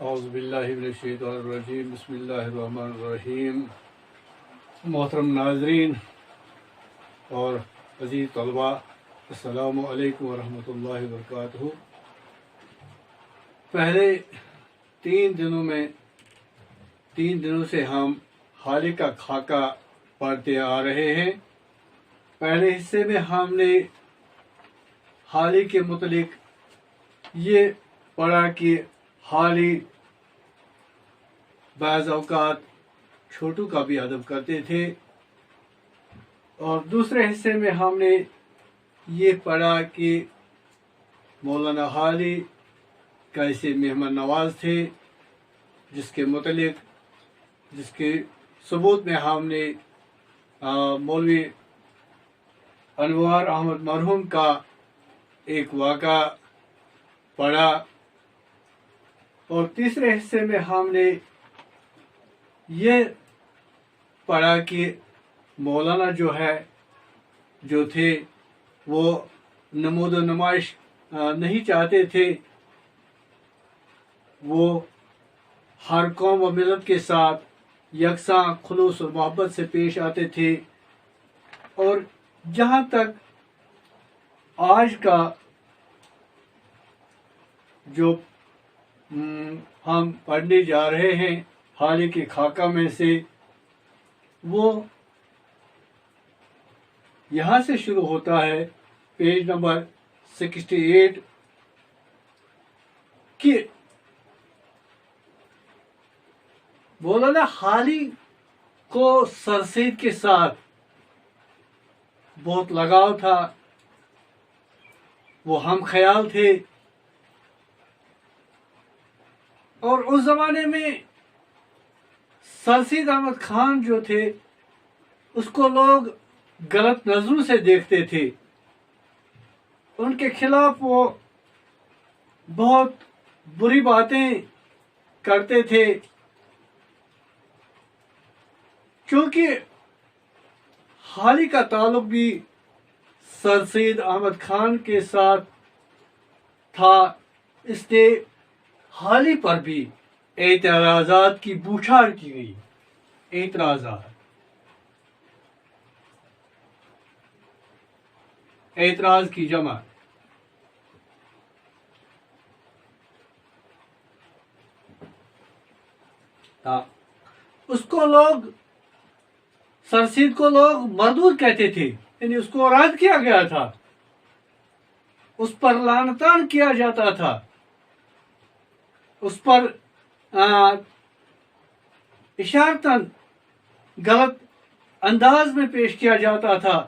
اعوذ باللہ من الشیطان الرجیم بسم اللہ الرحمن الرحیم۔ محترم ناظرین اور عزیز طلباء، السلام علیکم ورحمۃ اللہ وبرکاتہ۔ پہلے 3 دنوں سے ہم حالی کا خاکہ پڑھتے آ رہے ہیں۔ پہلے حصے میں ہم نے حالی کے متعلق یہ پڑھا کہ حالی بعض اوقات چھوٹوں کا بھی ادب کرتے تھے، اور دوسرے حصے میں ہم نے یہ پڑھا کہ مولانا حالی کیسے مہمان نواز تھے، جس کے ثبوت میں ہم نے مولوی انوار احمد مرحوم کا ایک واقعہ پڑھا، اور تیسرے حصے میں ہم نے یہ پڑھا کہ مولانا جو تھے وہ نمود و نمائش نہیں چاہتے تھے، وہ ہر قوم و ملت کے ساتھ یکساں خلوص اور محبت سے پیش آتے تھے، اور جہاں تک آج کا جو ہم پڑھنے جا رہے ہیں حالی کے خاکہ میں سے، وہ یہاں سے شروع ہوتا ہے، پیج نمبر 68، کہ مولانا حالی کو سر سید کے ساتھ بہت لگاؤ تھا، وہ ہم خیال تھے، اور اس زمانے میں سر سید احمد خان جو تھے اس کو لوگ غلط نظروں سے دیکھتے تھے، ان کے خلاف وہ بہت بری باتیں کرتے تھے، کیونکہ حالی کا تعلق بھی سر سید احمد خان کے ساتھ تھا، اس لیے حالی پر بھی اعتراضات کی بوچھار کی گئی۔ اعتراض کی جمع۔ اس کو لوگ سر سید کو لوگ مردود کہتے تھے، یعنی اس کو رد کیا گیا تھا، اس پر لعنتان کیا جاتا تھا، اس پر اشارتاً غلط انداز میں پیش کیا جاتا تھا،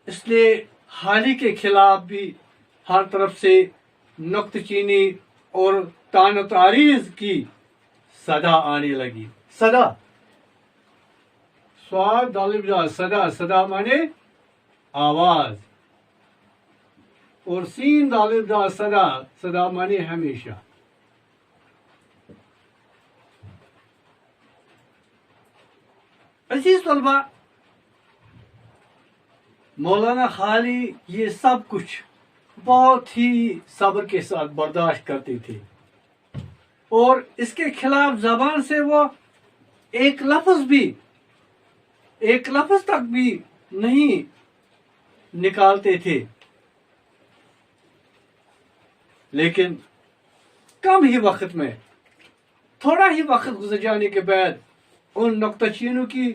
اس لیے حالی کے خلاف بھی ہر طرف سے نکتہ چینی اور طعن و تعریض کی صدا آنے لگی۔ صدا سواد دالب صدا مانے آواز، اور سین دالب صدا مانے ہمیشہ۔ عزیز طلبہ، مولانا حالی یہ سب کچھ بہت ہی صبر کے ساتھ برداشت کرتے تھے، اور اس کے خلاف زبان سے وہ ایک لفظ تک بھی نہیں نکالتے تھے، لیکن کم ہی وقت میں، تھوڑا ہی وقت گزر جانے کے بعد ان نکتہ چینوں کی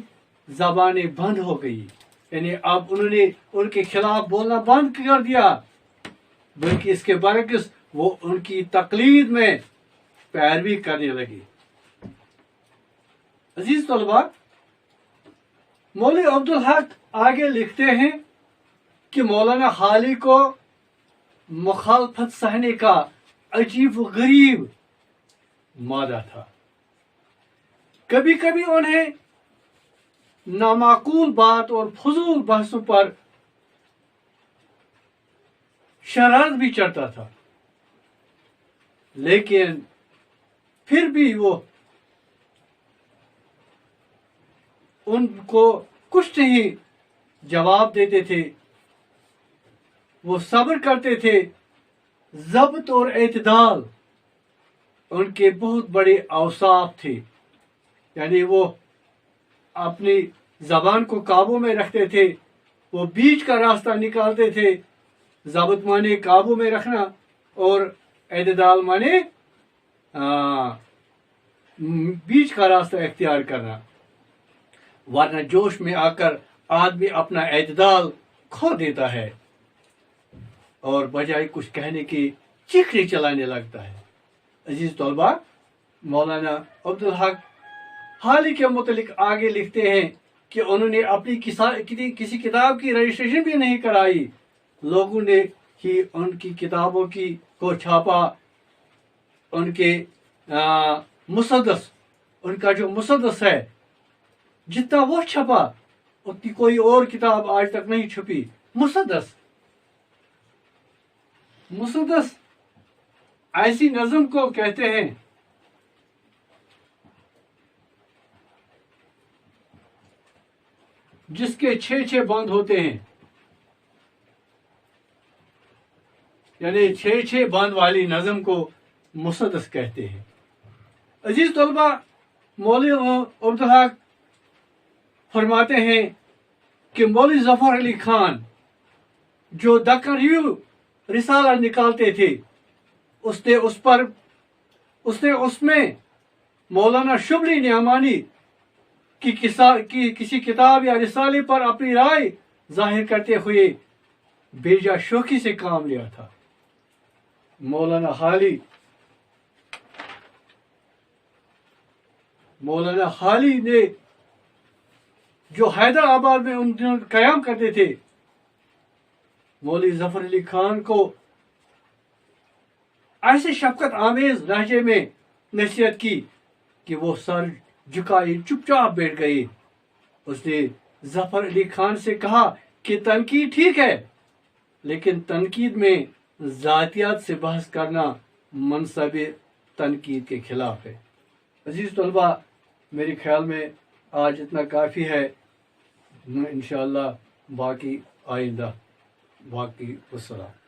زبانیں بند ہو گئی، یعنی اب انہوں نے ان کے خلاف بولنا بند کر دیا، بلکہ اس کے برعکس وہ ان کی تقلید میں پیروی کرنے لگے۔ عزیز طلباء، مولوی عبدالحق آگے لکھتے ہیں کہ مولانا حالی کو مخالفت سہنے کا عجیب و غریب مادہ تھا۔ کبھی کبھی انہیں نامعقول بات اور فضول بحثوں پر شرارت بھی چڑھتا تھا، لیکن پھر بھی وہ ان کو کچھ نہیں جواب دیتے تھے، وہ صبر کرتے تھے، ضبط اور اعتدال ان کے بہت بڑے اوصاف تھے. یعنی وہ اپنی زبان کو قابو میں رکھتے تھے، وہ بیچ کا راستہ نکالتے تھے. ضبط مانے قابو میں رکھنا اور اعتدال مانے بیچ کا راستہ اختیار کرنا. ورنہ جوش میں آ کر آدمی اپنا اعتدال کھو دیتا ہے اور بجائے کچھ کہنے کی چیخنے چلانے لگتا ہے. عزیز طلباء، مولانا عبدالحق حالی کے متعلق آگے لکھتے ہیں کہ انہوں نے اپنی کسی کتاب کی رجسٹریشن بھی نہیں کرائی. لوگوں نے ہی ان کی کتابوں کو چھاپا. ان کے مسدس، ان کا جو مسدس ہے، جتنا وہ چھپا اتنی کوئی اور کتاب آج تک نہیں چھپی. مسدس ایسی نظم کو کہتے ہیں جس کے 6 بند ہوتے ہیں، یعنی 6 بند والی نظم کو مسدس کہتے ہیں. عزیز طلباء، مولانا عبدالحق فرماتے ہیں کہ مولوی ظفر علی خان جو دکن ریویو رسالہ نکالتے تھے، اس نے اس میں مولانا شبلی نعمانی کی کسی کتاب یا رسالے پر اپنی رائے ظاہر کرتے ہوئے بیجا شوخی سے کام لیا تھا. مولانا حالی نے جو حیدرآباد میں ان دنوں قیام کرتے تھے، مولوی ظفر علی خان کو ایسے شفقت آمیز لہجے میں نصیحت کی کہ وہ سر جھکائے چپ چاپ بیٹھ گئے. اس نے ظفر علی خان سے کہا کہ تنقید ٹھیک ہے، لیکن تنقید میں ذاتیات سے بحث کرنا منصب تنقید کے خلاف ہے. عزیز طلباء، میرے خیال میں آج اتنا کافی ہے. انشاءاللہ باقی آئندہ. باقی والسلام.